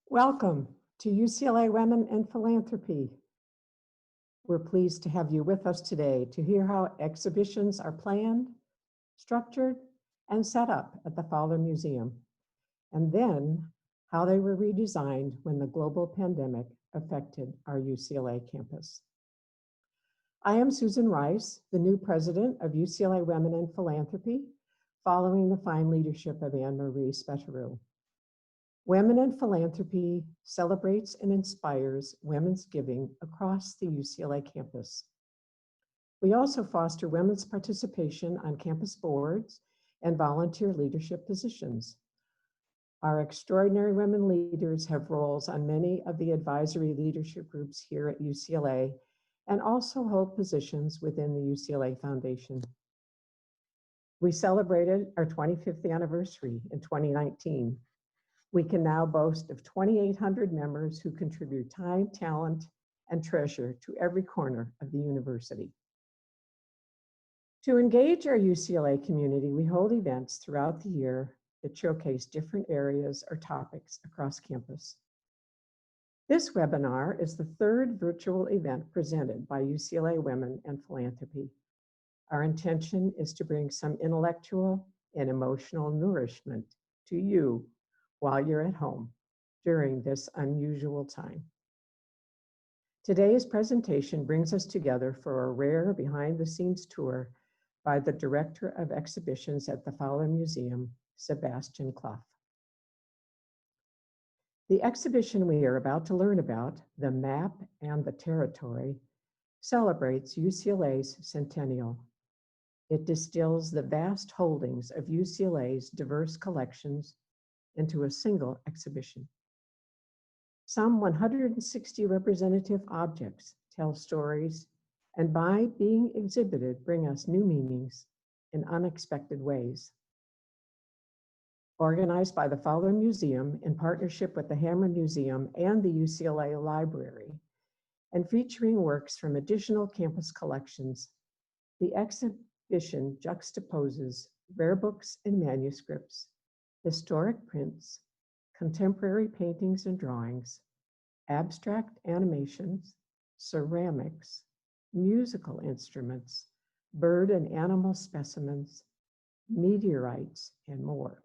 Welcome to UCLA Women in Philanthropy. We're pleased to have you with us today to hear how exhibitions are planned, structured, and set up at the Fowler Museum, and then how they were redesigned when the global pandemic affected our UCLA campus. I am Susan Rice, the new president of UCLA Women in Philanthropy, following the fine leadership of Anne-Marie Spetaru. Women in Philanthropy celebrates and inspires women's giving across the UCLA campus. We also foster women's participation on campus boards and volunteer leadership positions. Our extraordinary women leaders have roles on many of the advisory leadership groups here at UCLA and also hold positions within the UCLA Foundation. We celebrated our 25th anniversary in 2019. We can now boast of 2,800 members who contribute time, talent, and treasure to every corner of the university. To engage our UCLA community, we hold events throughout the year that showcase different areas or topics across campus. This webinar is the third virtual event presented by UCLA Women and Philanthropy. Our intention is to bring some intellectual and emotional nourishment to you while you're at home during this unusual time. Today's presentation brings us together for a rare behind-the-scenes tour by the Director of Exhibitions at the Fowler Museum, Sebastian Clough. The exhibition we are about to learn about, The Map and the Territory, celebrates UCLA's centennial. It distills the vast holdings of UCLA's diverse collections into a single exhibition. Some 160 representative objects tell stories, and by being exhibited, bring us new meanings in unexpected ways. Organized by the Fowler Museum in partnership with the Hammer Museum and the UCLA Library, and featuring works from additional campus collections, the exhibition juxtaposes rare books and manuscripts, historic prints, contemporary paintings and drawings, abstract animations, ceramics, musical instruments, bird and animal specimens, meteorites, and more.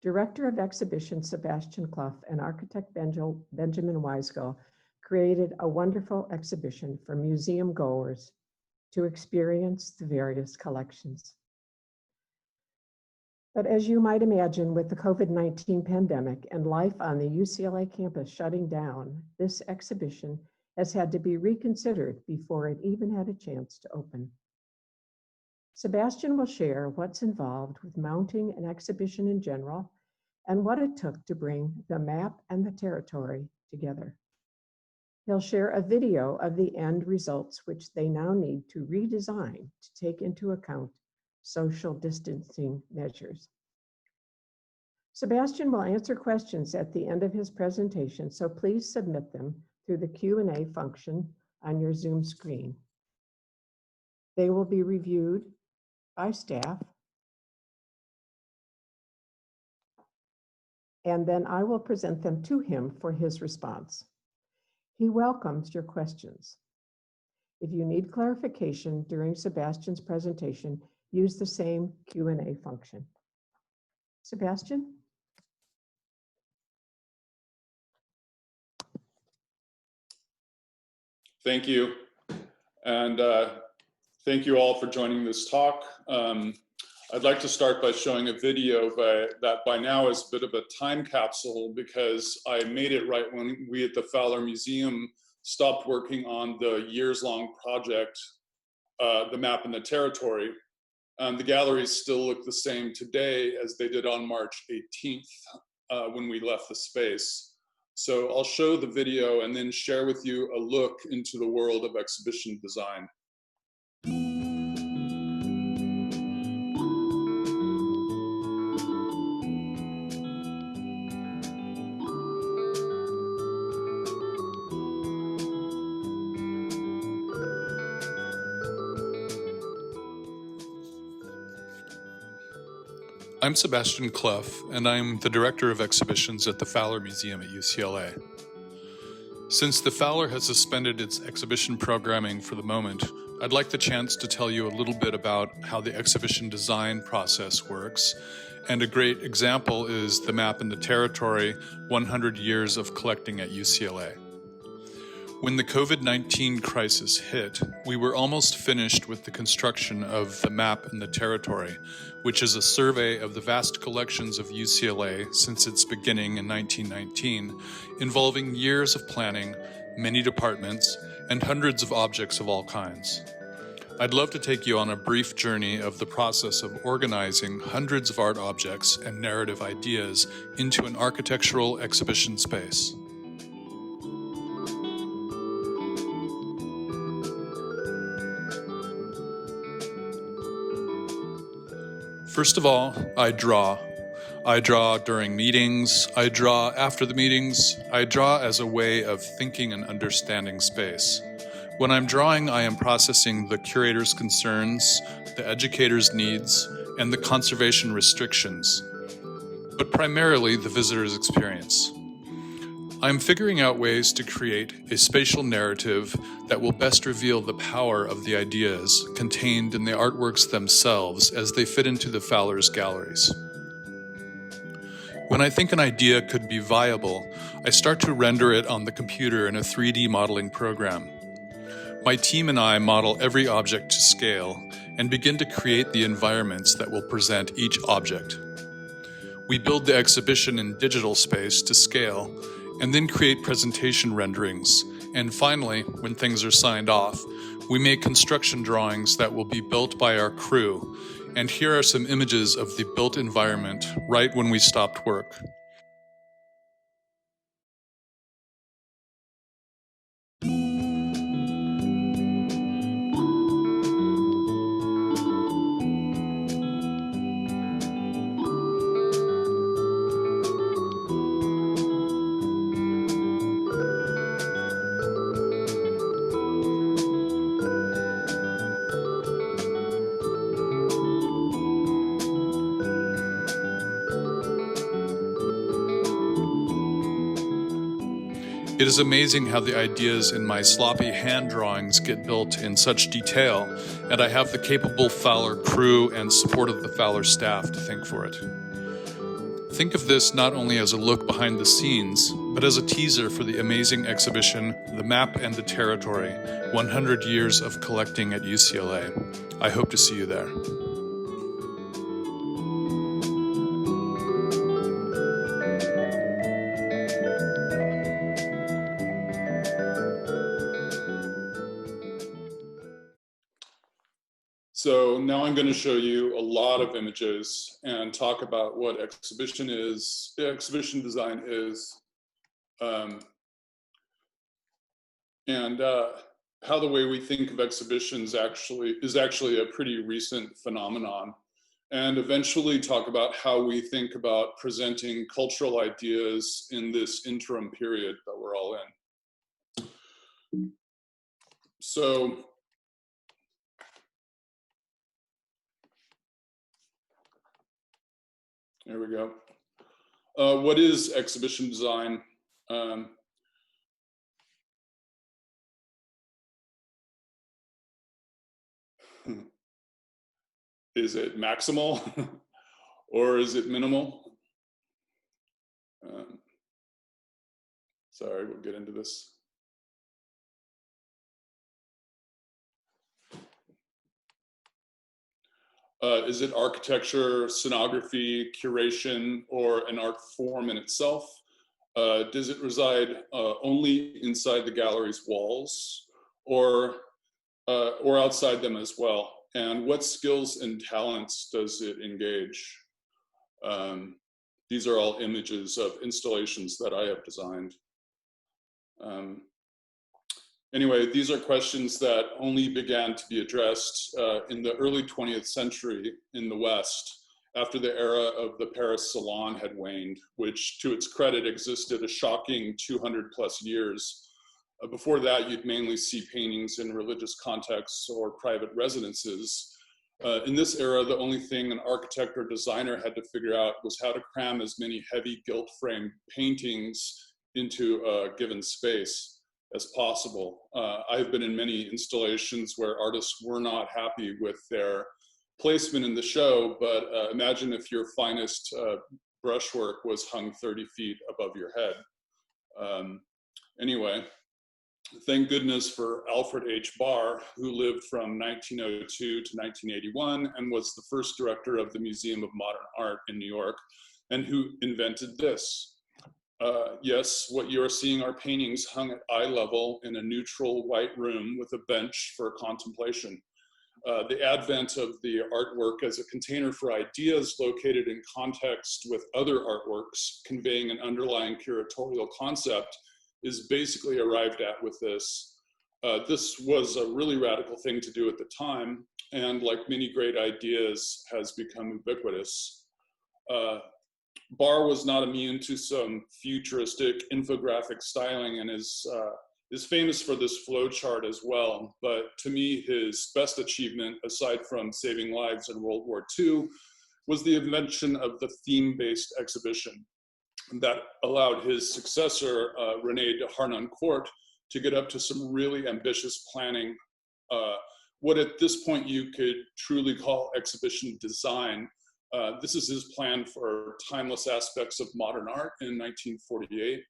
Director of Exhibition Sebastian Clough and architect Benjamin Weisgall created a wonderful exhibition for museum goers to experience the various collections. But as you might imagine, with the COVID-19 pandemic and life on the UCLA campus shutting down, this exhibition has had to be reconsidered before it even had a chance to open. Sebastian will share what's involved with mounting an exhibition in general and what it took to bring the map and the territory together. He'll share a video of the end results, which they now need to redesign to take into account social distancing measures. Sebastian will answer questions at the end of his presentation, so please submit them through the Q&A function on your Zoom screen. They will be reviewed by staff, and then I will present them to him for his response. He welcomes your questions. If you need clarification during Sebastian's presentation, use the same Q&A function. Sebastian? Thank you. And thank you all for joining this talk. I'd like to start by showing a video that by now is a bit of a time capsule, because I made it right when we at the Fowler Museum stopped working on the years-long project, The Map and the Territory. The galleries still look the same today as they did on March 18th when we left the space. So I'll show the video and then share with you a look into the world of exhibition design. I'm Sebastian Clough, and I'm the Director of Exhibitions at the Fowler Museum at UCLA. Since the Fowler has suspended its exhibition programming for the moment, I'd like the chance to tell you a little bit about how the exhibition design process works, and a great example is the map and the territory, 100 Years of Collecting at UCLA. When the COVID-19 crisis hit, we were almost finished with the construction of the map and the territory, which is a survey of the vast collections of UCLA since its beginning in 1919, involving years of planning, many departments, and hundreds of objects of all kinds. I'd love to take you on a brief journey of the process of organizing hundreds of art objects and narrative ideas into an architectural exhibition space. First of all, I draw. I draw during meetings, I draw after the meetings, I draw as a way of thinking and understanding space. When I'm drawing, I am processing the curator's concerns, the educator's needs, and the conservation restrictions, but primarily the visitor's experience. I'm figuring out ways to create a spatial narrative that will best reveal the power of the ideas contained in the artworks themselves as they fit into the Fowler's galleries. When I think an idea could be viable, I start to render it on the computer in a 3D modeling program. My team and I model every object to scale and begin to create the environments that will present each object. We build the exhibition in digital space to scale and then create presentation renderings. And finally, when things are signed off, we make construction drawings that will be built by our crew. And here are some images of the built environment right when we stopped work. It is amazing how the ideas in my sloppy hand drawings get built in such detail, and I have the capable Fowler crew and support of the Fowler staff to thank for it. Think of this not only as a look behind the scenes, but as a teaser for the amazing exhibition, The Map and the Territory, 100 Years of Collecting at UCLA. I hope to see you there. So now I'm going to show you a lot of images and talk about what exhibition design is, and how the way we think of exhibitions is actually a pretty recent phenomenon, and eventually talk about how we think about presenting cultural ideas in this interim period that we're all in. So, there we go. What is exhibition design? Is it maximal or is it minimal? Sorry, we'll get into this. Is it architecture, scenography, curation, or an art form in itself? Does it reside only inside the gallery's walls or outside them as well? And what skills and talents does it engage? These are all images of installations that I have designed. Anyway, these are questions that only began to be addressed in the early 20th century in the West, after the era of the Paris Salon had waned, which to its credit existed a shocking 200 plus years. Before that, you'd mainly see paintings in religious contexts or private residences. In this era, the only thing an architect or designer had to figure out was how to cram as many heavy gilt frame paintings into a given space as possible. I've been in many installations where artists were not happy with their placement in the show, but imagine if your finest brushwork was hung 30 feet above your head. Anyway, thank goodness for Alfred H Barr, who lived from 1902 to 1981 and was the first director of the Museum of Modern Art in New York, and who invented this. Yes, what you are seeing are paintings hung at eye level in a neutral white room with a bench for contemplation. The advent of the artwork as a container for ideas located in context with other artworks conveying an underlying curatorial concept is basically arrived at with this. This was a really radical thing to do at the time, and like many great ideas, has become ubiquitous. Barr was not immune to some futuristic infographic styling and is famous for this flow chart as well. But to me, his best achievement, aside from saving lives in World War II, was the invention of the theme-based exhibition that allowed his successor, Rene de Harnoncourt, to get up to some really ambitious planning. What at this point you could truly call exhibition design. This is his plan for timeless aspects of modern art in 1948.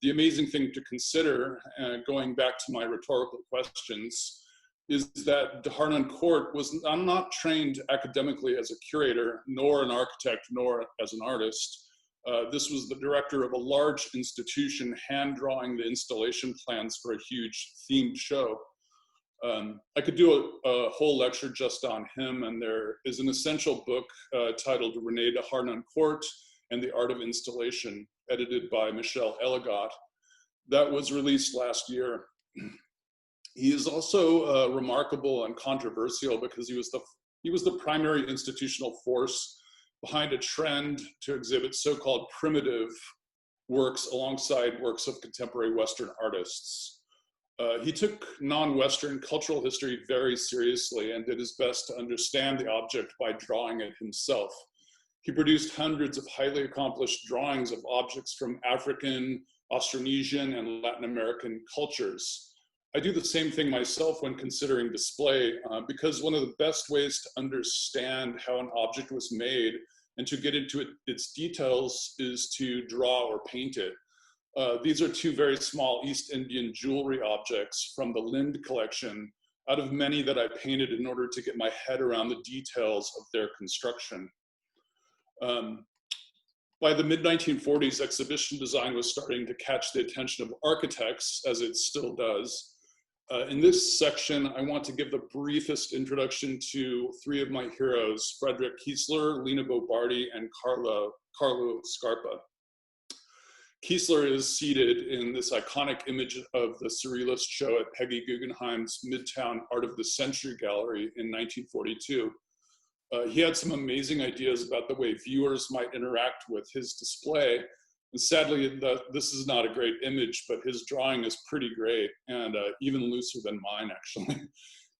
The amazing thing to consider, going back to my rhetorical questions, is that de Harnoncourt was not trained academically as a curator, nor an architect, nor as an artist. This was the director of a large institution hand drawing the installation plans for a huge themed show. I could do a whole lecture just on him, and there is an essential book titled Rene de Harnoncourt and the Art of Installation, edited by Michel Elegot, that was released last year. He is also remarkable and controversial because he was the primary institutional force behind a trend to exhibit so-called primitive works alongside works of contemporary Western artists. He took non-Western cultural history very seriously and did his best to understand the object by drawing it himself. He produced hundreds of highly accomplished drawings of objects from African, Austronesian, and Latin American cultures. I do the same thing myself when considering display, because one of the best ways to understand how an object was made and to get into its details is to draw or paint it. These are two very small East Indian jewelry objects from the Lind collection, out of many that I painted in order to get my head around the details of their construction. By the mid-1940s, exhibition design was starting to catch the attention of architects, as it still does. In this section, I want to give the briefest introduction to three of my heroes, Frederick Keesler, Elena Bobarti, and Carlo Scarpa. Keesler is seated in this iconic image of the Surrealist show at Peggy Guggenheim's Midtown Art of the Century Gallery in 1942. He had some amazing ideas about the way viewers might interact with his display. And sadly, this is not a great image, but his drawing is pretty great and even looser than mine, actually.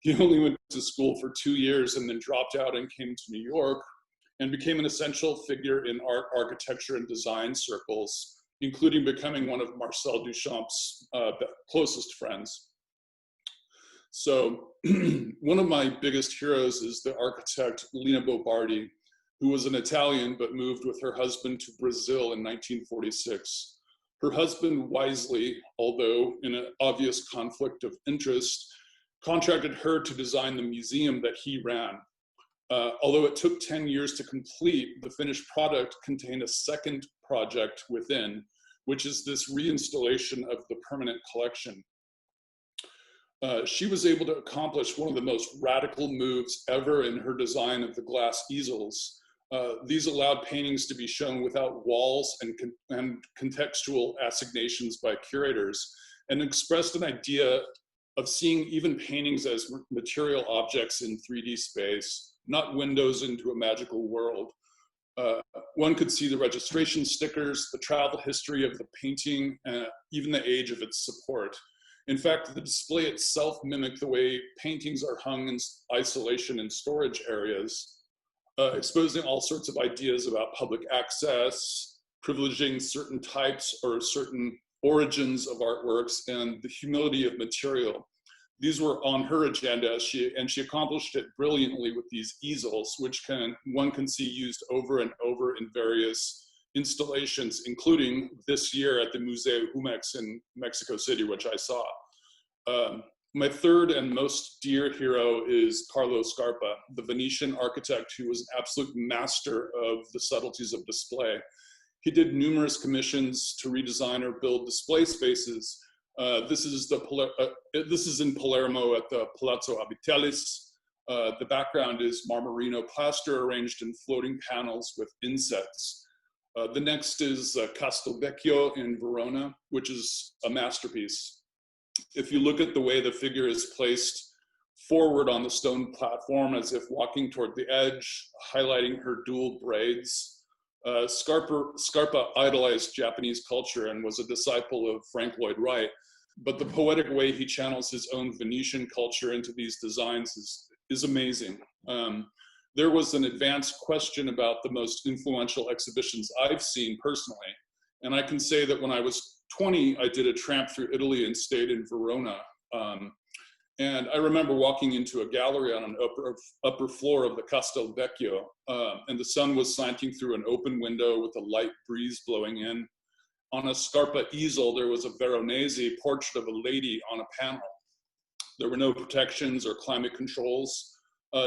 He only went to school for 2 years and then dropped out and came to New York and became an essential figure in art, architecture, and design circles, including becoming one of Marcel Duchamp's closest friends. So one of my biggest heroes is the architect Elena Bobarti, who was an Italian but moved with her husband to Brazil in 1946. Her husband wisely, although in an obvious conflict of interest, contracted her to design the museum that he ran. Although it took 10 years to complete, the finished product contained a second project within, which is this reinstallation of the permanent collection. She was able to accomplish one of the most radical moves ever in her design of the glass easels. These allowed paintings to be shown without walls and contextual assignations by curators, and expressed an idea of seeing even paintings as material objects in 3D space, not windows into a magical world. One could see the registration stickers, the travel history of the painting, even the age of its support. In fact, the display itself mimicked the way paintings are hung in isolation in storage areas, exposing all sorts of ideas about public access, privileging certain types or certain origins of artworks, and the humility of material. These were on her agenda, and she accomplished it brilliantly with these easels, which one can see used over and over in various installations, including this year at the Museo Jumex in Mexico City, which I saw. My third and most dear hero is Carlo Scarpa, the Venetian architect who was an absolute master of the subtleties of display. He did numerous commissions to redesign or build display spaces. This is in Palermo at the Palazzo Abitelis. The background is Marmorino plaster arranged in floating panels with insets. The next is Castelvecchio in Verona, which is a masterpiece. If you look at the way the figure is placed forward on the stone platform as if walking toward the edge, highlighting her dual braids, Scarpa idolized Japanese culture and was a disciple of Frank Lloyd Wright, but the poetic way he channels his own Venetian culture into these designs is amazing. There was an advanced question about the most influential exhibitions I've seen personally. And I can say that when I was 20, I did a tramp through Italy and stayed in Verona. And I remember walking into a gallery on an upper floor of the Castelvecchio, and the sun was slanting through an open window with a light breeze blowing in. On a Scarpa easel, there was a Veronese portrait of a lady on a panel. There were no protections or climate controls.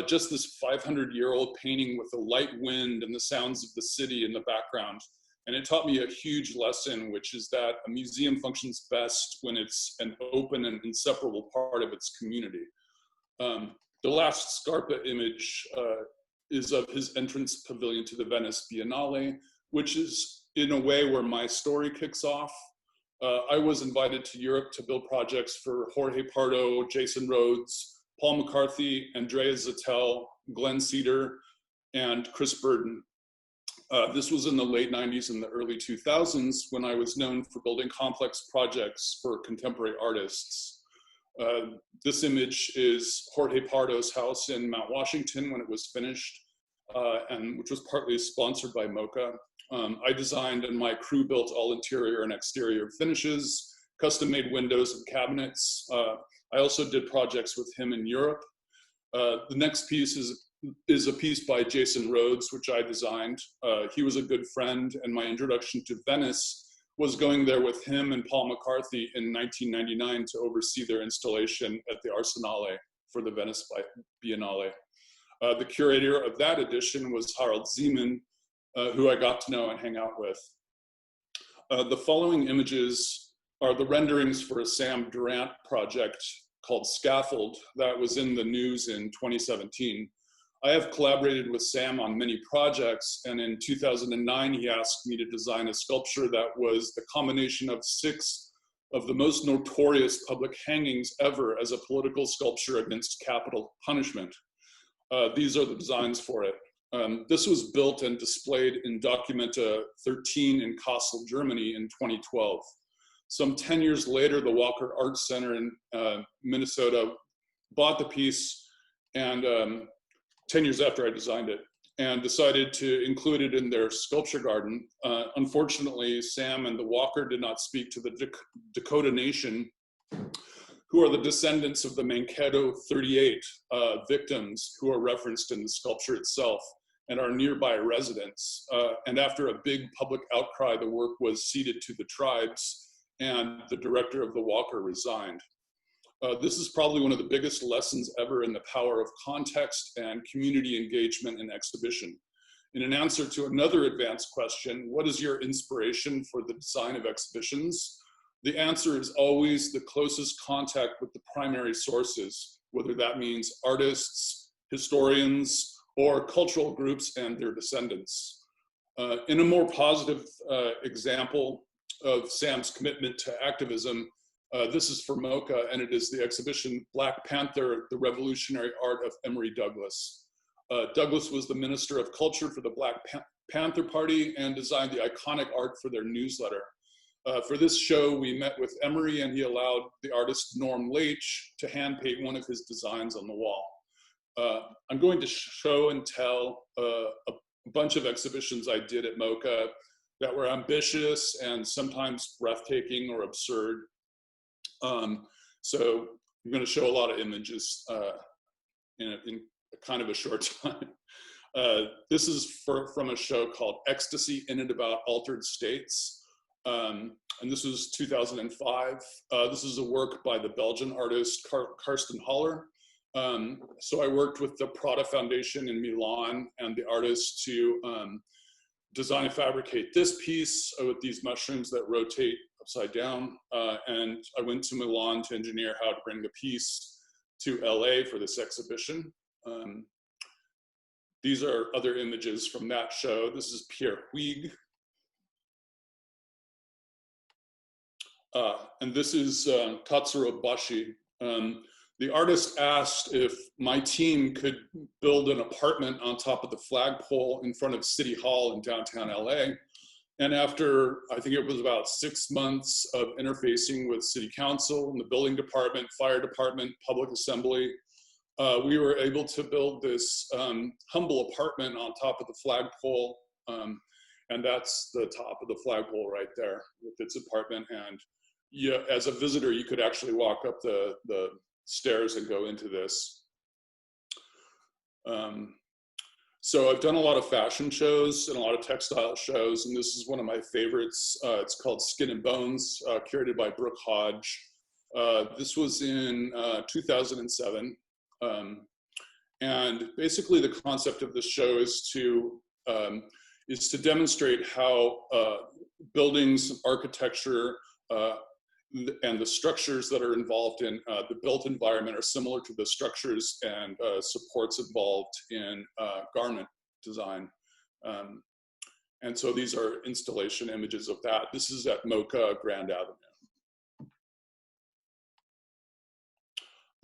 Just this 500-year-old painting with a light wind and the sounds of the city in the background. And it taught me a huge lesson, which is that a museum functions best when it's an open and inseparable part of its community. The last Scarpa image is of his entrance pavilion to the Venice Biennale, which is in a way where my story kicks off. I was invited to Europe to build projects for Jorge Pardo, Jason Rhodes, Paul McCarthy, Andrea Zattel, Glenn Cedar, and Chris Burden. This was in the late 90s and the early 2000s when I was known for building complex projects for contemporary artists. This image is Jorge Pardo's house in Mount Washington when it was finished, and which was partly sponsored by MoCA. I designed and my crew built all interior and exterior finishes, custom-made windows and cabinets. I also did projects with him in Europe. The next piece is a piece by Jason Rhodes, which I designed. He was a good friend, and my introduction to Venice was going there with him and Paul McCarthy in 1999 to oversee their installation at the Arsenale for the Venice Biennale. The curator of that edition was Harald Ziemann, who I got to know and hang out with. The following images are the renderings for a Sam Durant project called Scaffold that was in the news in 2017. I have collaborated with Sam on many projects, and in 2009, he asked me to design a sculpture that was the combination of 6 of the most notorious public hangings ever as a political sculpture against capital punishment. These are the designs for it. This was built and displayed in Documenta 13 in Kassel, Germany in 2012. Some 10 years later, the Walker Art Center in Minnesota bought the piece, and 10 years after I designed it, and decided to include it in their sculpture garden. Unfortunately, Sam and the Walker did not speak to the Dakota Nation, who are the descendants of the Mankato 38 victims who are referenced in the sculpture itself and are nearby residents. And after a big public outcry, the work was ceded to the tribes, and the director of the Walker resigned. This is probably one of the biggest lessons ever in the power of context and community engagement in exhibition. In an answer to another advanced question, what is your inspiration for the design of exhibitions? The answer is always the closest contact with the primary sources, whether that means artists, historians, or cultural groups and their descendants. In a more positive example of Sam's commitment to activism, this is for MoCA, and it is the exhibition Black Panther, the Revolutionary Art of Emory Douglas. Douglas was the Minister of Culture for the Black Panther Party and designed the iconic art for their newsletter. For this show, we met with Emery, and he allowed the artist Norm Leach to hand paint one of his designs on the wall. I'm going to show and tell a bunch of exhibitions I did at MoCA that were ambitious and sometimes breathtaking or absurd. So I'm going to show a lot of images in kind of a short time. This is from a show called Ecstasy in and About Altered States. And this was 2005. This is a work by the Belgian artist Karsten Haller. So I worked with the Prada Foundation in Milan and the artist to design and fabricate this piece with these mushrooms that rotate upside down. And I went to Milan to engineer how to bring the piece to LA for this exhibition. These are other images from that show. This is Pierre Huyghe. And this is Tatsurobashi. The artist asked if my team could build an apartment on top of the flagpole in front of City Hall in downtown LA. And after, I think it was about 6 months of interfacing with City Council and the building department, fire department, public assembly, we were able to build this humble apartment on top of the flagpole. And that's the top of the flagpole right there with its apartment. And yeah, as a visitor, you could actually walk up the stairs and go into this. So I've done a lot of fashion shows and a lot of textile shows, and this is one of my favorites. It's called Skin and Bones, curated by Brooke Hodge. This was in 2007. And basically the concept of this show is to demonstrate how buildings, architecture, and the structures that are involved in the built environment are similar to the structures and supports involved in garment design. And so these are installation images of that. This is at MoCA Grand Avenue.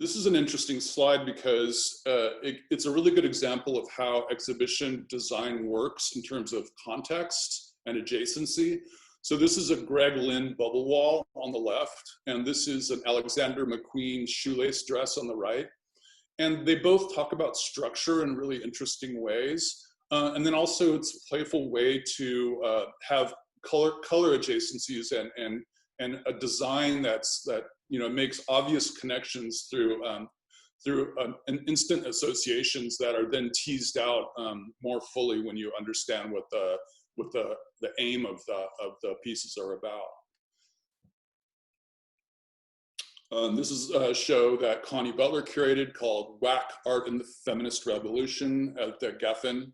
This is an interesting slide because it's a really good example of how exhibition design works in terms of context and adjacency. So this is a Greg Lynn bubble wall on the left, and this is an Alexander McQueen shoelace dress on the right. And they both talk about structure in really interesting ways. And then also it's a playful way to have color adjacencies and a design that makes obvious connections through an instant associations that are then teased out more fully when you understand what the aim of the pieces are about. This is a show that Connie Butler curated called Whack Art in the Feminist Revolution at the Geffen.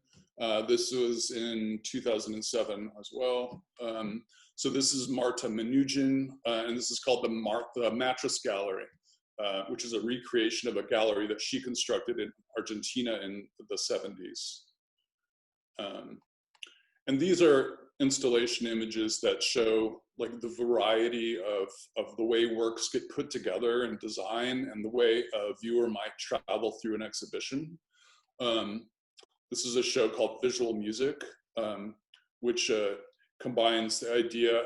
This was in 2007 as well. So this is Marta Manugin, and this is called the Mattress Gallery, which is a recreation of a gallery that she constructed in Argentina in the 70s. And these are installation images that show like the variety of the way works get put together in design and the way a viewer might travel through an exhibition. This is a show called Visual Music, which combines the idea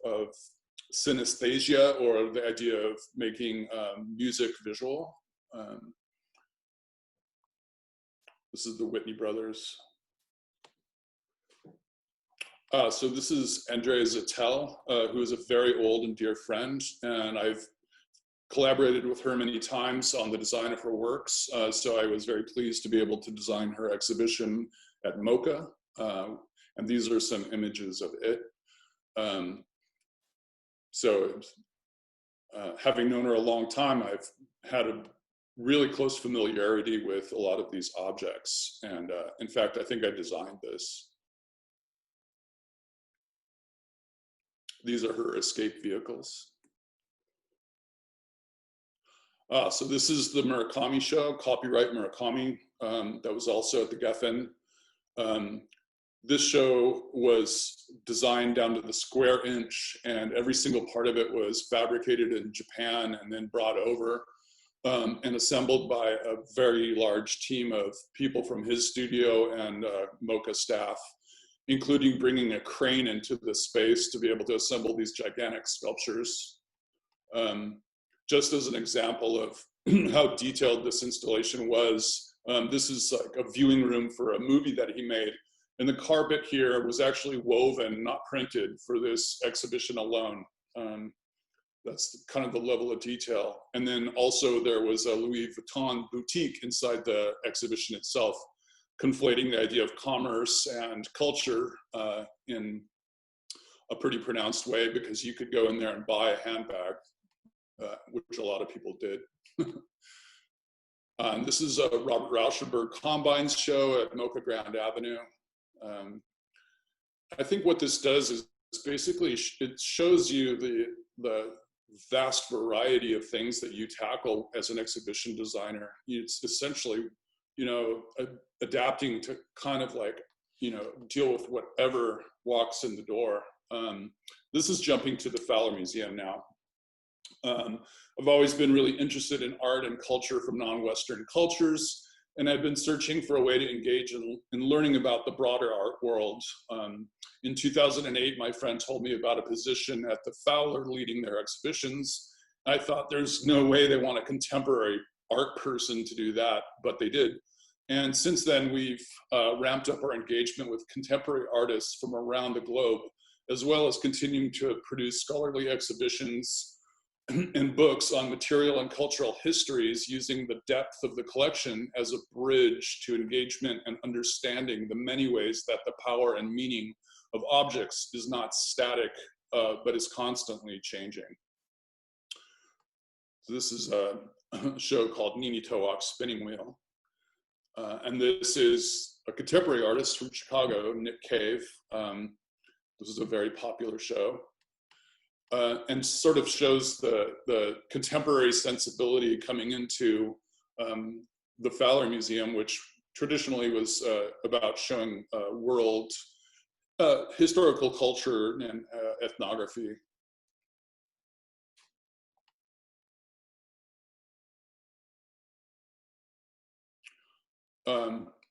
of synesthesia, or the idea of making music visual. This is the Whitney Brothers. So this is Andrea Zattel, who is a very old and dear friend, and I've collaborated with her many times on the design of her works. So I was very pleased to be able to design her exhibition at MoCA. And these are some images of it. Having known her a long time, I've had a really close familiarity with a lot of these objects. And in fact, I think I designed this. These are her escape vehicles. So this is the Murakami show, Copyright Murakami, that was also at the Geffen. This show was designed down to the square inch, and every single part of it was fabricated in Japan and then brought over and assembled by a very large team of people from his studio and MoCA staff. including bringing a crane into the space to be able to assemble these gigantic sculptures. Just as an example of how detailed this installation was, this is like a viewing room for a movie that he made. And the carpet here was actually woven, not printed, for this exhibition alone. That's kind of the level of detail. And then also there was a Louis Vuitton boutique inside the exhibition itself, conflating the idea of commerce and culture in a pretty pronounced way, because you could go in there and buy a handbag, which a lot of people did. This is a Robert Rauschenberg Combines show at Mocha Grand Avenue. I think what this does is basically it shows you the vast variety of things that you tackle as an exhibition designer. It's essentially, you know, adapting to kind of like, you know, deal with whatever walks in the door. This is jumping to the Fowler Museum now. I've always been really interested in art and culture from non-Western cultures, and I've been searching for a way to engage in learning about the broader art world. In 2008, my friend told me about a position at the Fowler leading their exhibitions. I thought there's no way they want a contemporary art person to do that, but they did. And since then, we've ramped up our engagement with contemporary artists from around the globe, as well as continuing to produce scholarly exhibitions and books on material and cultural histories, using the depth of the collection as a bridge to engagement and understanding the many ways that the power and meaning of objects is not static, but is constantly changing. So this is a show called Nene Spinning Wheel. And this is a contemporary artist from Chicago, Nick Cave. This is a very popular show. And sort of shows the contemporary sensibility coming into the Fowler Museum, which traditionally was about showing world historical culture and ethnography.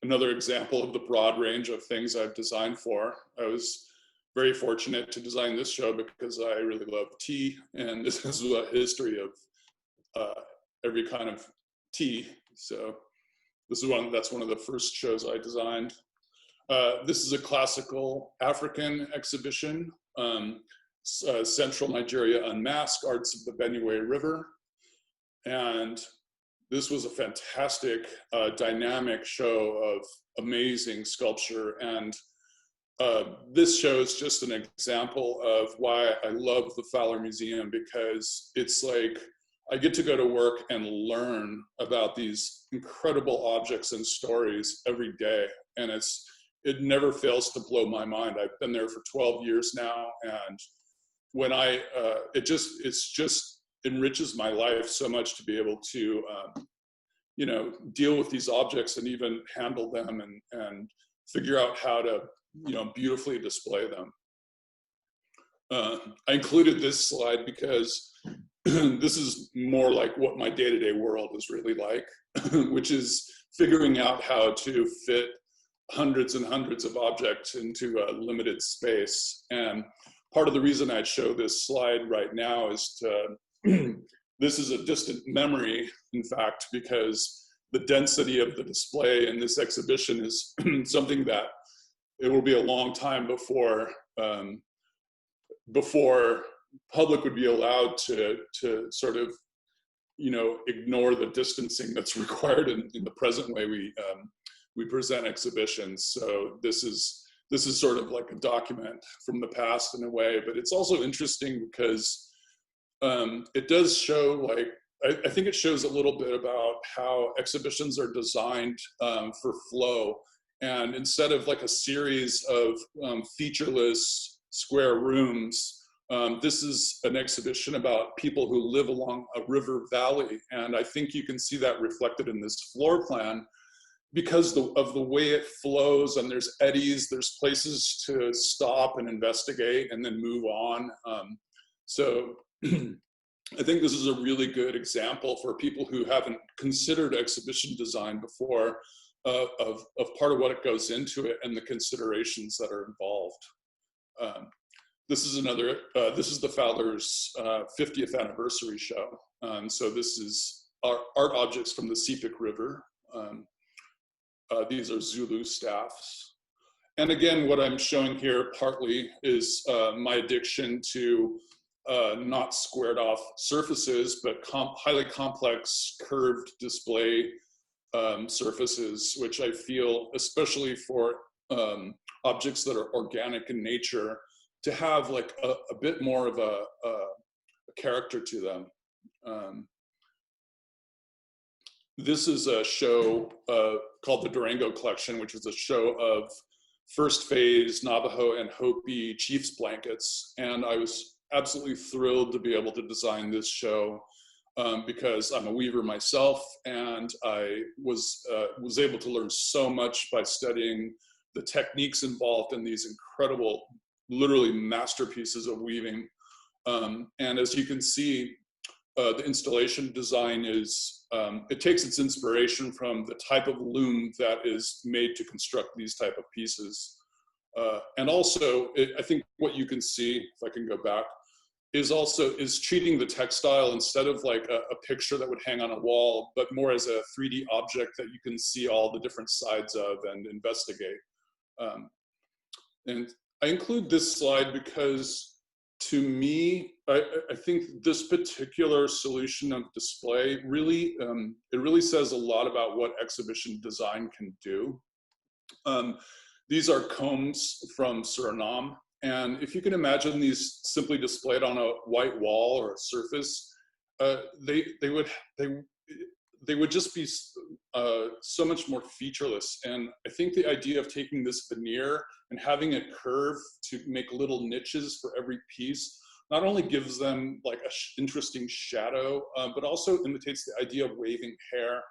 Another example of the broad range of things I've designed for. I was very fortunate to design this show because I really love tea, and this is a history of every kind of tea. So this is that's one of the first shows I designed. This is a classical African exhibition, Central Nigeria Unmasked, Arts of the Benue River. And this was a fantastic, dynamic show of amazing sculpture. And this shows just an example of why I love the Fowler Museum, because it's like I get to go to work and learn about these incredible objects and stories every day. And it never fails to blow my mind. I've been there for 12 years now. And when it just enriches my life so much to be able to, you know, deal with these objects and even handle them and figure out how to, you know, beautifully display them. I included this slide because this is more like what my day-to-day world is really like, which is figuring out how to fit hundreds and hundreds of objects into a limited space. And part of the reason I'd show this slide right now is this is a distant memory, in fact, because the density of the display in this exhibition is something that it will be a long time before public would be allowed to sort of, you know, ignore the distancing that's required in the present way we present exhibitions. So this is sort of like a document from the past in a way, but it's also interesting because it does show, like, I think it shows a little bit about how exhibitions are designed for flow. And instead of like a series of featureless square rooms, this is an exhibition about people who live along a river valley. And I think you can see that reflected in this floor plan because of the way it flows, and there's eddies, there's places to stop and investigate and then move on. So I think this is a really good example for people who haven't considered exhibition design before of part of what goes into it and the considerations that are involved. This is this is the Fowler's 50th anniversary show. So this is art objects from the Sepik River. These are Zulu staffs. And again, what I'm showing here partly is my addiction to not squared off surfaces, but highly complex curved display surfaces, which I feel, especially for objects that are organic in nature, to have like a bit more of a character to them. This is a show called the Durango Collection, which is a show of first phase Navajo and Hopi chiefs blankets. And I was absolutely thrilled to be able to design this show because I'm a weaver myself, and I was able to learn so much by studying the techniques involved in these incredible, literally masterpieces of weaving. And as you can see, the installation design is, it takes its inspiration from the type of loom that is made to construct these type of pieces. And also, I think what you can see, if I can go back, is treating the textile instead of like a picture that would hang on a wall, but more as a 3D object that you can see all the different sides of and investigate. And I include this slide because, to me, I think this particular solution of display really, it really says a lot about what exhibition design can do. These are combs from Suriname, and if you can imagine these simply displayed on a white wall or a surface, they would just be so much more featureless. And I think the idea of taking this veneer and having it curve to make little niches for every piece not only gives them like an interesting shadow, but also imitates the idea of waving hair.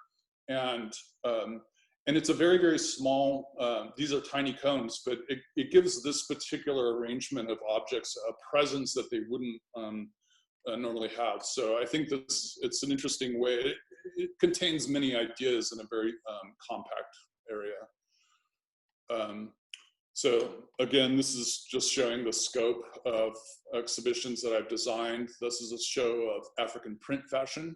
And it's a very, very small, these are tiny cones, but it gives this particular arrangement of objects a presence that they wouldn't normally have. So I think it's an interesting way. It contains many ideas in a very compact area. So again, this is just showing the scope of exhibitions that I've designed. This is a show of African print fashion.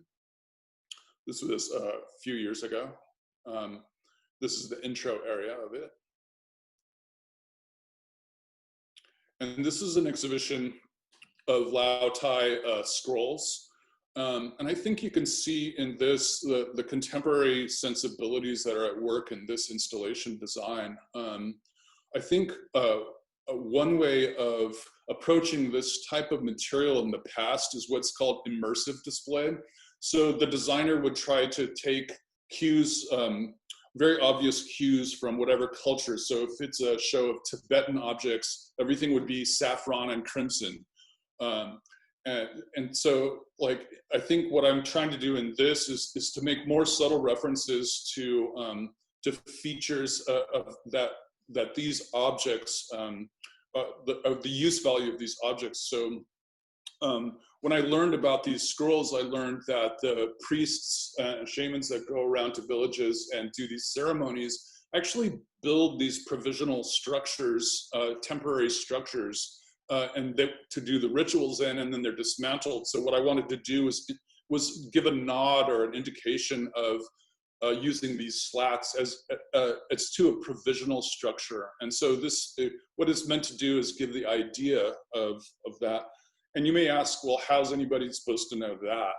This was a few years ago. This is the intro area of it. And this is an exhibition of Lao Tzu Scrolls. And I think you can see in this the contemporary sensibilities that are at work in this installation design. I think one way of approaching this type of material in the past is what's called immersive display. So the designer would try to take cues, very obvious cues from whatever culture. So if it's a show of Tibetan objects, everything would be saffron and crimson. And so, like, I think what I'm trying to do in this is to make more subtle references to features of that these objects, of the use value of these objects. So when I learned about these scrolls, I learned that the priests and shamans that go around to villages and do these ceremonies actually build these provisional structures, temporary structures, and to do the rituals in, and then they're dismantled. So what I wanted to do was give a nod or an indication of using these slats as it's to a provisional structure. And so this, what it's meant to do is give the idea of that. And you may ask, well, how's anybody supposed to know that?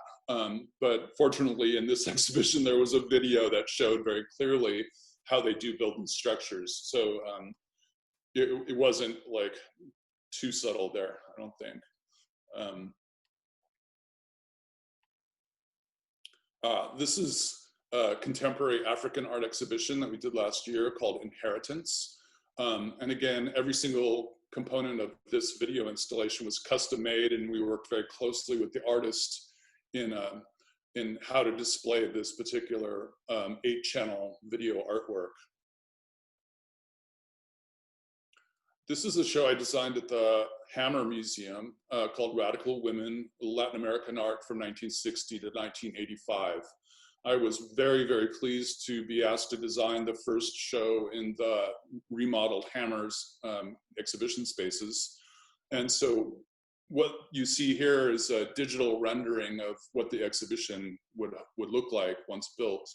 But fortunately, in this exhibition, there was a video that showed very clearly how they do build these structures. So it wasn't like too subtle there, I don't think. This is a contemporary African art exhibition that we did last year called Inheritance. And again, every single component of this video installation was custom made, and we worked very closely with the artist in how to display this particular 8-channel video artwork. This is a show I designed at the Fowler Museum called Radical Women, Latin American Art from 1960 to 1985. I was very, very pleased to be asked to design the first show in the remodeled Hammers exhibition spaces. And so what you see here is a digital rendering of what the exhibition would look like once built.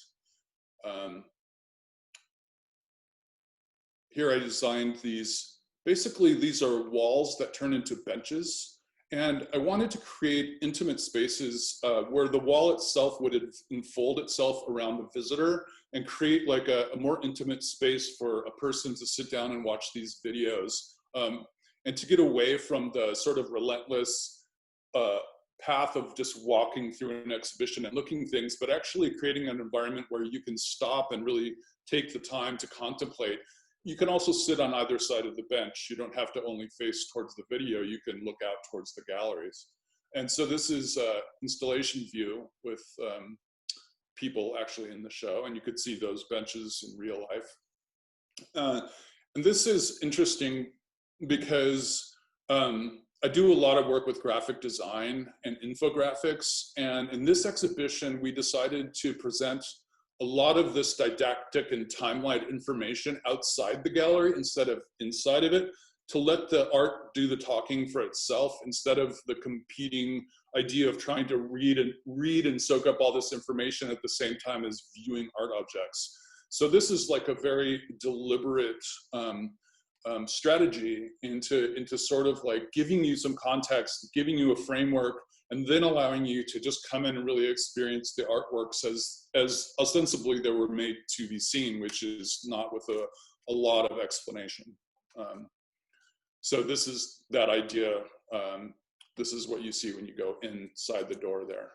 Here I designed these. Basically, these are walls that turn into benches. And I wanted to create intimate spaces where the wall itself would enfold itself around the visitor and create like a more intimate space for a person to sit down and watch these videos. And to get away from the sort of relentless path of just walking through an exhibition and looking things, but actually creating an environment where you can stop and really take the time to contemplate. You can also sit on either side of the bench. You don't have to only face towards the video. You can look out towards the galleries. And so this is an installation view with people actually in the show, and you could see those benches in real life. And this is interesting because I do a lot of work with graphic design and infographics. And in this exhibition, we decided to present a lot of this didactic and timeline information outside the gallery instead of inside of it, to let the art do the talking for itself instead of the competing idea of trying to read and soak up all this information at the same time as viewing art objects. So this is like a very deliberate strategy into sort of like giving you some context, giving you a framework, and then allowing you to just come in and really experience the artworks as ostensibly they were made to be seen, which is not with a lot of explanation. So this is that idea. This is what you see when you go inside the door there.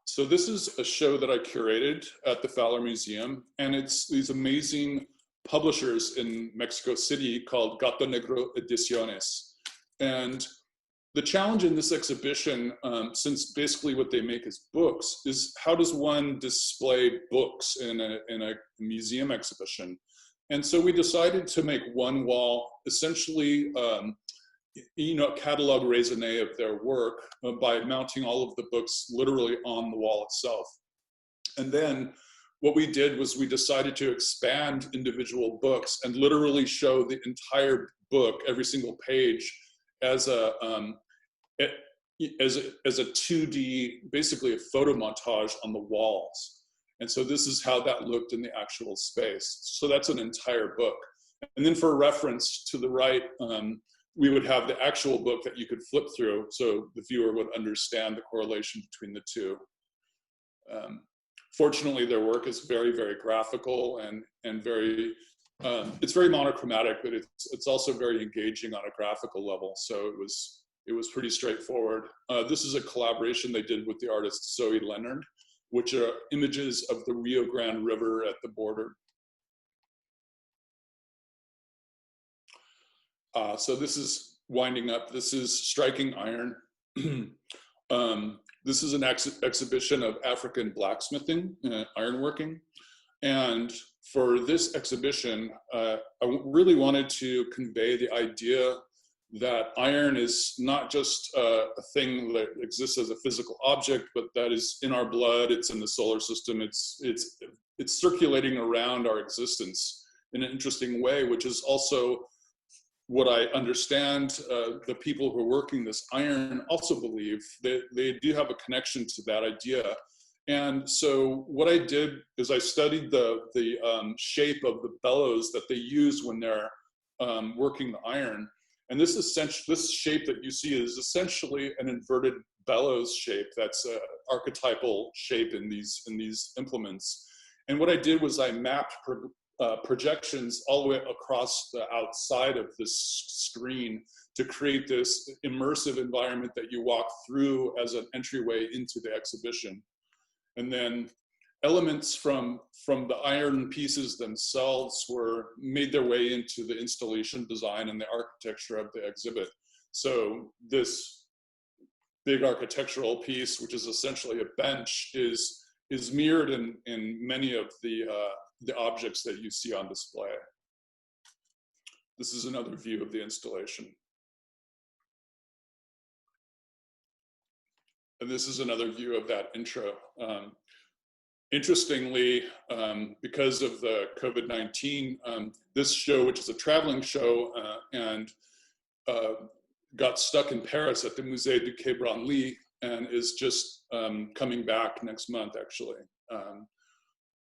So this is a show that I curated at the Fowler Museum, and it's these amazing publishers in Mexico City called Gato Negro Ediciones. And the challenge in this exhibition, since basically what they make is books, is how does one display books in a museum exhibition? And so we decided to make one wall essentially, catalog raisonné of their work by mounting all of the books literally on the wall itself. And then what we did was we decided to expand individual books and literally show the entire book, every single page, as a 2D, basically a photo montage on the walls. And so this is how that looked in the actual space. So that's an entire book. And then for reference to the right, we would have the actual book that you could flip through so the viewer would understand the correlation between the two. Fortunately, their work is very, very graphical and very, it's very monochromatic, but it's also very engaging on a graphical level. So it was pretty straightforward. This is a collaboration they did with the artist Zoe Leonard, which are images of the Rio Grande River at the border. So this is winding up. This is Striking Iron. This is an exhibition of African blacksmithing, ironworking. And for this exhibition, I really wanted to convey the idea that iron is not just a thing that exists as a physical object, but that is in our blood, it's in the solar system, it's circulating around our existence in an interesting way, which is also what I understand the people who are working this iron also believe. They do have a connection to that idea. And so what I did is I studied the shape of the bellows that they use when they're working the iron. And this shape that you see is essentially an inverted bellows shape. That's an archetypal shape in these implements. And what I did was I mapped projections all the way across the outside of this screen to create this immersive environment that you walk through as an entryway into the exhibition. And then elements from the iron pieces themselves made their way into the installation design and the architecture of the exhibit. So this big architectural piece, which is essentially a bench, is mirrored in many of the objects that you see on display. This is another view of the installation. And this is another view of that intro. Interestingly, because of the COVID-19, this show, which is a traveling show, and got stuck in Paris at the Musée du Quai Branly, and is just coming back next month, actually.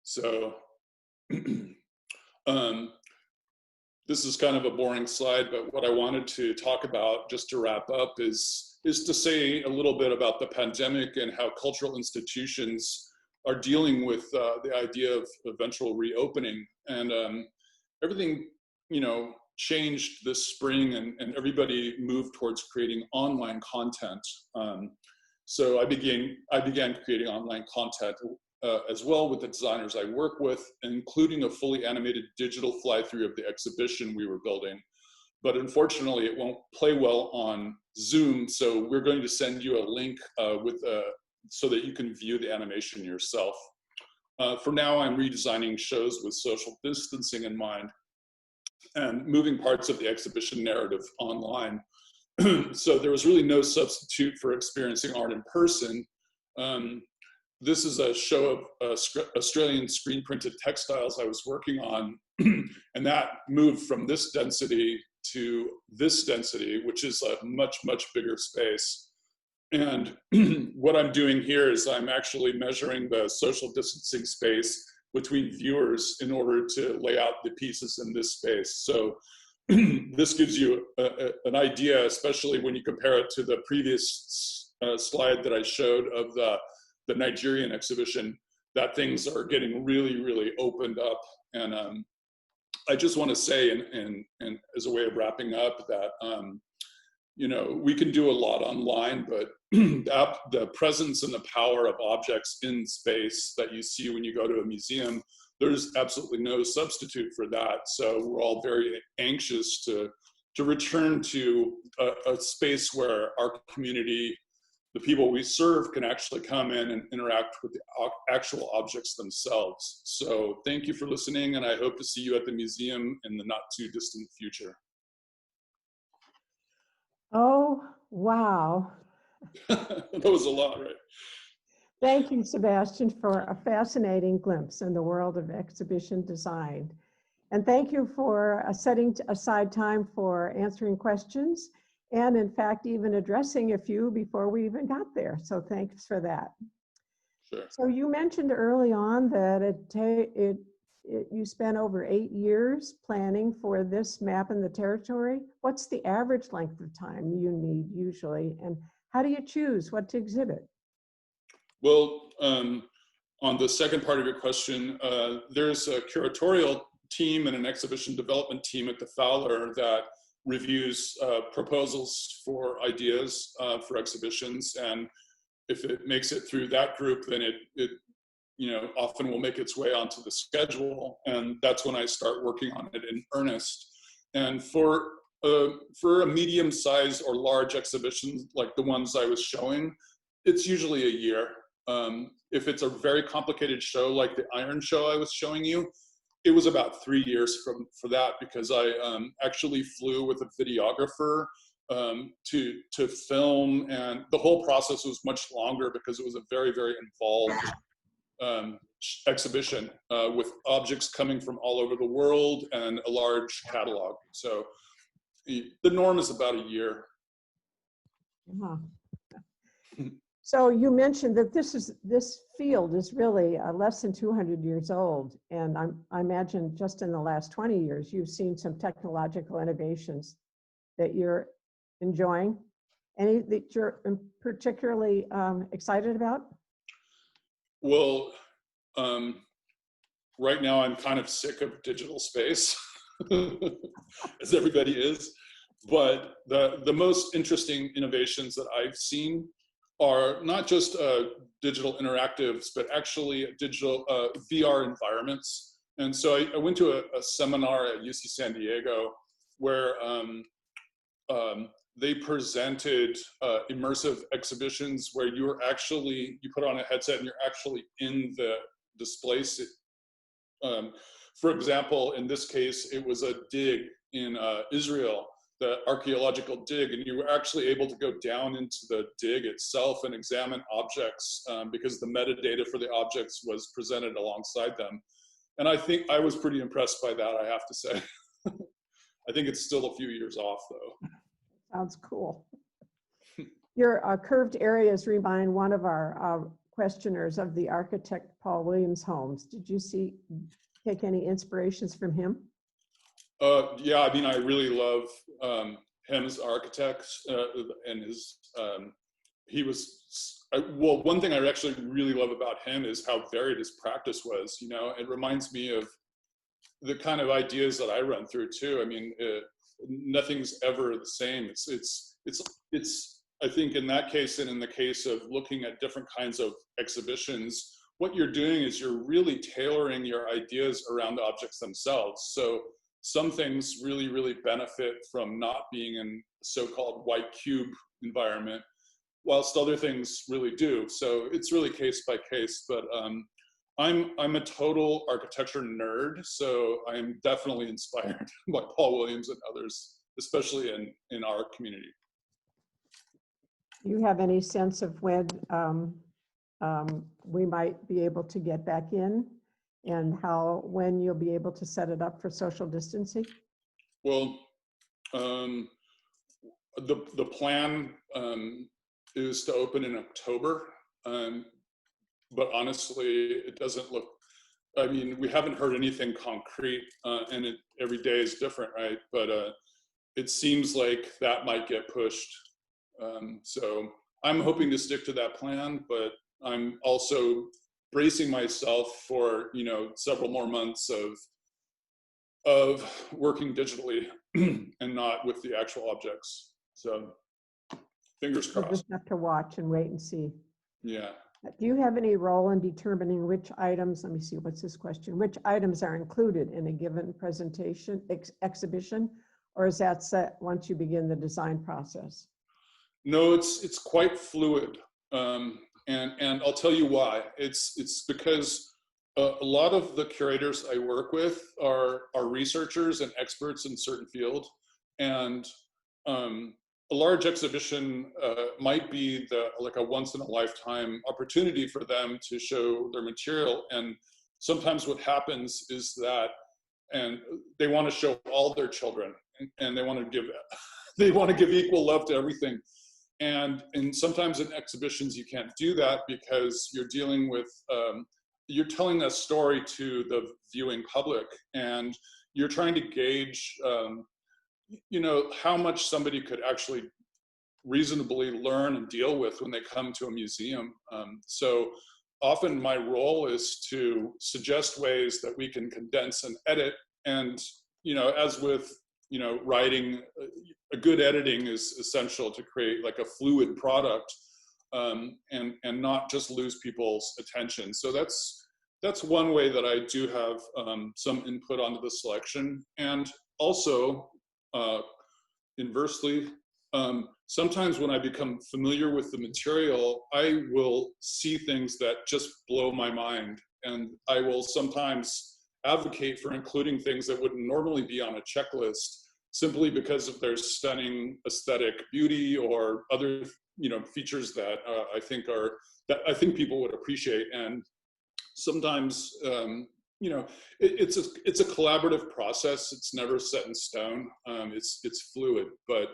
So this is kind of a boring slide, but what I wanted to talk about, just to wrap up, is to say a little bit about the pandemic and how cultural institutions are dealing with the idea of eventual reopening. And everything, you know, changed this spring, and everybody moved towards creating online content. So I began creating online content as well with the designers I work with, including a fully animated digital fly-through of the exhibition we were building. But unfortunately, it won't play well on Zoom, so we're going to send you a link so that you can view the animation yourself. For now, I'm redesigning shows with social distancing in mind and moving parts of the exhibition narrative online. So there was really no substitute for experiencing art in person. This is a show of Australian screen printed textiles I was working on, and that moved from this density to this density, which is a much, much bigger space. And what I'm doing here is I'm actually measuring the social distancing space between viewers in order to lay out the pieces in this space. So this gives you an idea, especially when you compare it to the previous slide that I showed of the Nigerian exhibition, that things are getting really, really opened up. And I just want to say, and as a way of wrapping up, that you know, we can do a lot online, but the presence and the power of objects in space that you see when you go to a museum, there's absolutely no substitute for that. So we're all very anxious to return to a space where our community, the people we serve, can actually come in and interact with the actual objects themselves. So thank you for listening, and I hope to see you at the museum in the not too distant future. Oh, wow. That was a lot, right? Thank you, Sebastian, for a fascinating glimpse in the world of exhibition design. And thank you for setting aside time for answering questions, and in fact, even addressing a few before we even got there. So thanks for that. Sure. So you mentioned early on that you spent over 8 years planning for this map in the territory. What's the average length of time you need usually, and how do you choose what to exhibit? Well, on the second part of your question, there's a curatorial team and an exhibition development team at the Fowler that reviews proposals for ideas for exhibitions, and if it makes it through that group, then it you know, often will make its way onto the schedule, and that's when I start working on it in earnest. And for a medium-sized or large exhibition like the ones I was showing, it's usually a year. If it's a very complicated show like the Iron Show I was showing you, it was about 3 years for that, because I actually flew with a videographer to film, and the whole process was much longer because it was a very, very involved exhibition with objects coming from all over the world and a large catalog. So the norm is about a year. Uh-huh. So you mentioned that this field is really less than 200 years old, and I imagine just in the last 20 years you've seen some technological innovations that you're enjoying. Any that you're particularly excited about? Well, right now I'm kind of sick of digital space, as everybody is. But the most interesting innovations that I've seen are not just digital interactives, but actually digital VR environments. And so I went to a seminar at UC San Diego where they presented immersive exhibitions where you put on a headset and you're actually in the space. For example, in this case, it was a dig in Israel. the archaeological dig, and you were actually able to go down into the dig itself and examine objects because the metadata for the objects was presented alongside them. And I think I was pretty impressed by that, I have to say. I think it's still a few years off, though. Sounds cool. Your curved areas remind one of our questioners of the architect Paul Williams Holmes. Did you take any inspirations from him? Yeah, I mean, I really love him as architect, and his, well, one thing I actually really love about him is how varied his practice was. You know, it reminds me of the kind of ideas that I run through too. I mean, nothing's ever the same. It's I think in that case, and in the case of looking at different kinds of exhibitions, what you're doing is you're really tailoring your ideas around the objects themselves. So some things really, really benefit from not being in so-called white cube environment, whilst other things really do. So it's really case by case, but I'm a total architecture nerd, so I'm definitely inspired by Paul Williams and others, especially in our community. Do you have any sense of when we might be able to get back in, and when you'll be able to set it up for social distancing? Well, the plan is to open in October, but honestly, it doesn't look, I mean, we haven't heard anything concrete, and every day is different, right? But it seems like that might get pushed. So I'm hoping to stick to that plan, but I'm also bracing myself for, you know, several more months of working digitally and not with the actual objects. So fingers crossed. We'll just have to watch and wait and see. Yeah. Do you have any role in determining which items, let me see, what's this question? Which items are included in a given presentation, exhibition, or is that set once you begin the design process? No, it's quite fluid, and I'll tell you why. It's because a lot of the curators I work with are researchers and experts in certain fields, and a large exhibition might be like a once in a lifetime opportunity for them to show their material. And sometimes what happens is that, and they want to show all their children, and they want to give equal love to everything. And sometimes in exhibitions you can't do that because you're dealing with, you're telling a story to the viewing public, and you're trying to gauge, you know, how much somebody could actually reasonably learn and deal with when they come to a museum. So often my role is to suggest ways that we can condense and edit. And, you know, as with, you know, writing, a good editing is essential to create like a fluid product, and not just lose people's attention. So that's one way that I do have some input onto the selection. And also, inversely, sometimes when I become familiar with the material, I will see things that just blow my mind, and I will sometimes advocate for including things that wouldn't normally be on a checklist simply because of their stunning aesthetic beauty or other, you know, features that I think people would appreciate. And sometimes, you know, it's a collaborative process. It's never set in stone. It's fluid, but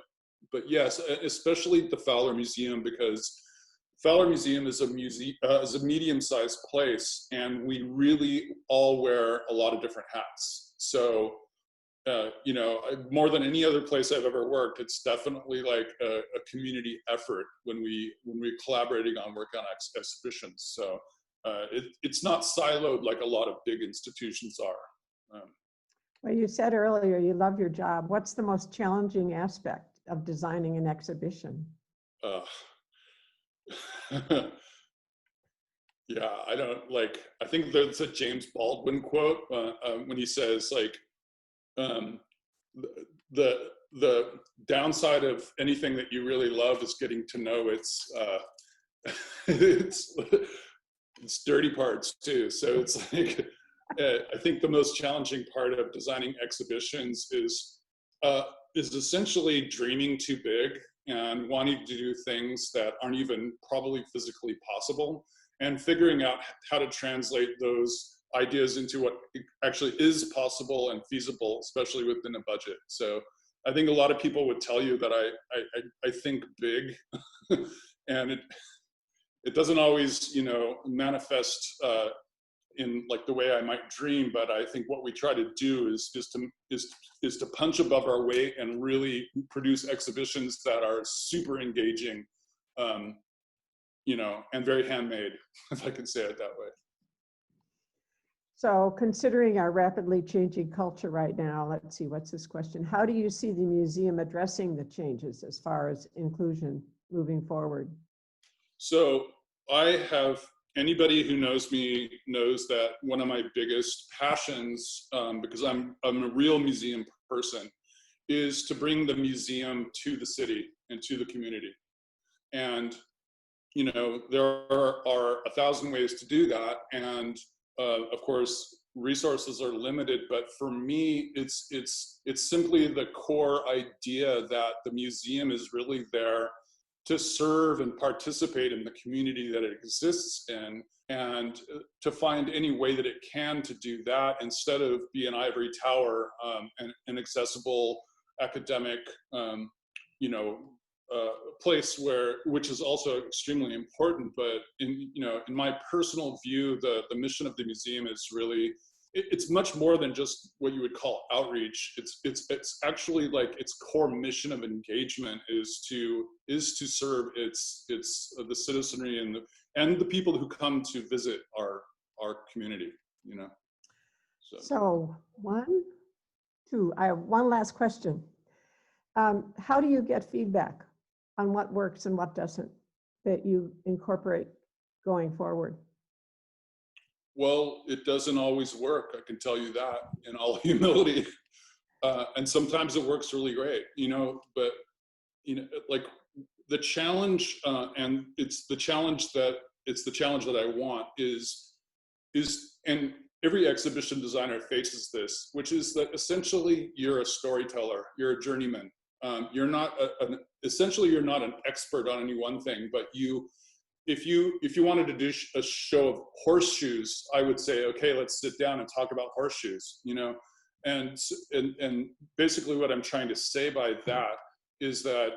yes, especially the Fowler Museum, because Fowler Museum is a medium-sized place, and we really all wear a lot of different hats. So, you know, more than any other place I've ever worked, it's definitely like a community effort when we're collaborating on work on exhibitions. So it's not siloed like a lot of big institutions are. Well, you said earlier you love your job. What's the most challenging aspect of designing an exhibition? Yeah, I think there's a James Baldwin quote when he says, like, the downside of anything that you really love is getting to know its dirty parts too. So it's like, I think the most challenging part of designing exhibitions is is essentially dreaming too big and wanting to do things that aren't even probably physically possible, and figuring out how to translate those ideas into what actually is possible and feasible, especially within a budget. So I think a lot of people would tell you that I think big, and it doesn't always, you know, manifest in like the way I might dream. But I think what we try to do is to punch above our weight and really produce exhibitions that are super engaging, you know, and very handmade, if I can say it that way. So considering our rapidly changing culture right now, let's see, what's this question? How do you see the museum addressing the changes as far as inclusion moving forward? So anybody who knows me knows that one of my biggest passions, because I'm a real museum person, is to bring the museum to the city and to the community. And, you know, there are 1,000 ways to do that. And of course, resources are limited, but for me, it's simply the core idea that the museum is really there to serve and participate in the community that it exists in, and to find any way that it can to do that, instead of be an ivory tower, and an accessible academic, you know, place which is also extremely important. But in my personal view, the mission of the museum is really, it's much more than just what you would call outreach. It's actually like its core mission of engagement is to serve the citizenry and the people who come to visit our community, you know. So I have one last question. How do you get feedback on what works and what doesn't that you incorporate going forward? Well, it doesn't always work, I can tell you that in all humility. And sometimes it works really great, you know, but, you know, like the challenge, and it's the challenge that I want is, and every exhibition designer faces this, which is that essentially you're a storyteller, you're a journeyman. You're not essentially you're not an expert on any one thing, but if you wanted to do a show of horseshoes, I would say, okay, let's sit down and talk about horseshoes, you know. And basically what I'm trying to say by that is that,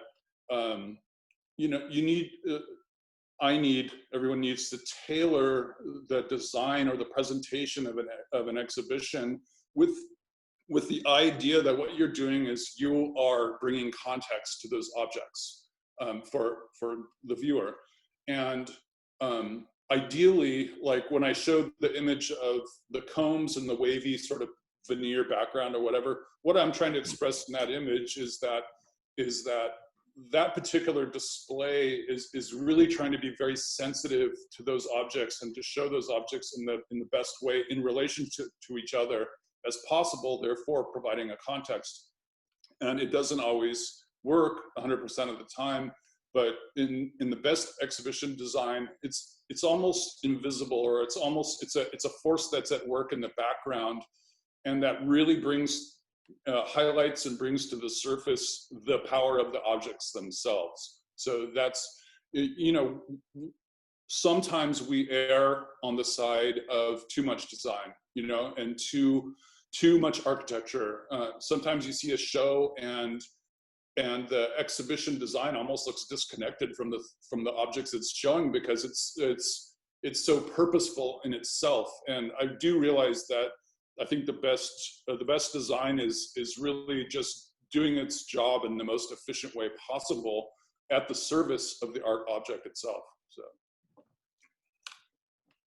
you know, everyone needs to tailor the design or the presentation of an exhibition with the idea that what you're doing is you are bringing context to those objects, for the viewer. And ideally, like when I showed the image of the combs and the wavy sort of veneer background or whatever, what I'm trying to express in that image is that particular display is really trying to be very sensitive to those objects and to show those objects in the best way in relation to each other as possible, therefore providing a context. And it doesn't always work 100% of the time, but in the best exhibition design, it's almost invisible, or it's a force that's at work in the background, and that really brings highlights and brings to the surface the power of the objects themselves. So that's, you know, sometimes we err on the side of too much design, you know, and too much architecture. Sometimes you see a show and the exhibition design almost looks disconnected from the objects it's showing, because it's so purposeful in itself. And I do realize that I think the best design is really just doing its job in the most efficient way possible at the service of the art object itself.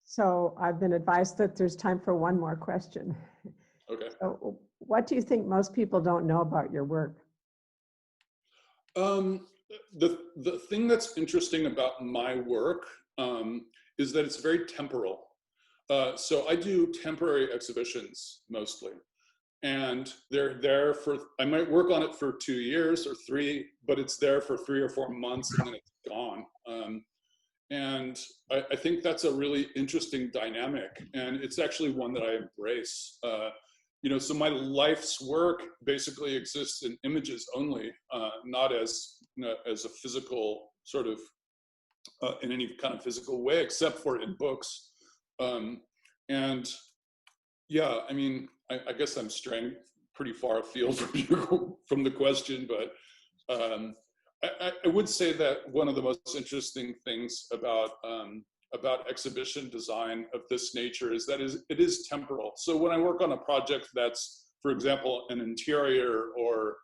So I've been advised that there's time for one more question. Okay. So what do you think most people don't know about your work? The thing that's interesting about my work is that it's very temporal. So I do temporary exhibitions mostly, and they're there for, I might work on it for 2 years or 3, but it's there for 3 or 4 months and then it's gone. And I think that's a really interesting dynamic, and it's actually one that I embrace. so my life's work basically exists in images only, not as as a physical sort of in any kind of physical way, except for in books. And yeah, I mean, I guess I'm straying pretty far afield from the question, but I would say that one of the most interesting things about exhibition design of this nature is that it is temporal. So when I work on a project that's, for example, an interior or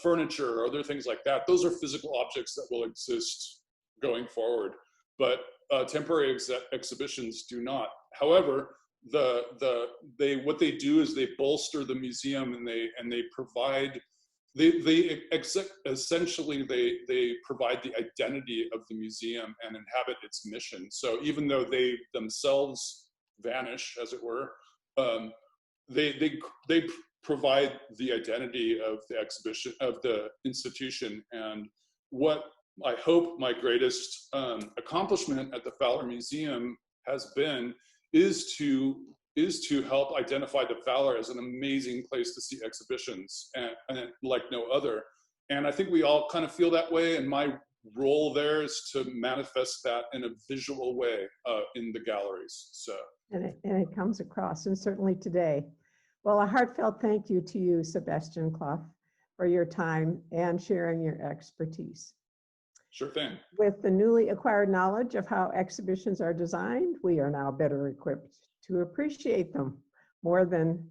furniture or other things like that, those are physical objects that will exist going forward. But temporary exhibitions do not. However, what they do is they bolster the museum, and they provide. Essentially they provide the identity of the museum and inhabit its mission. So even though they themselves vanish, as it were, they provide the identity of the exhibition, of the institution. And what I hope my greatest accomplishment at the Fowler Museum has been is to help identify the Fowler as an amazing place to see exhibitions, and like no other. And I think we all kind of feel that way, and my role there is to manifest that in a visual way in the galleries. So. And it comes across, and certainly today. Well, a heartfelt thank you to you, Sebastian Clough, for your time and sharing your expertise. Sure thing. With the newly acquired knowledge of how exhibitions are designed, we are now better equipped to appreciate them more than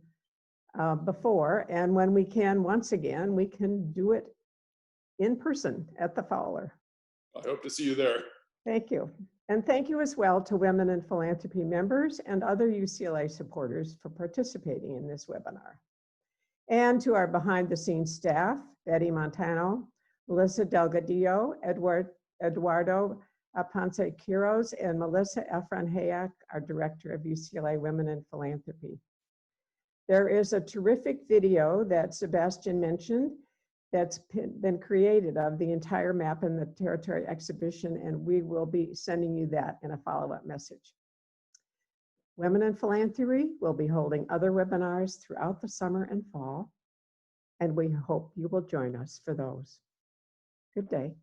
before. And when we can, once again, we can do it in person at the Fowler. I hope to see you there. Thank you. And thank you as well to Women in Philanthropy members and other UCLA supporters for participating in this webinar. And to our behind the scenes staff, Betty Montano, Melissa Delgadillo, Eduardo Ponce Quiroz, and Melissa Efron-Hayak, our Director of UCLA Women in Philanthropy. There is a terrific video that Sebastian mentioned that's been created of the entire map in the territory exhibition, and we will be sending you that in a follow-up message. Women in Philanthropy will be holding other webinars throughout the summer and fall, and we hope you will join us for those. Good day.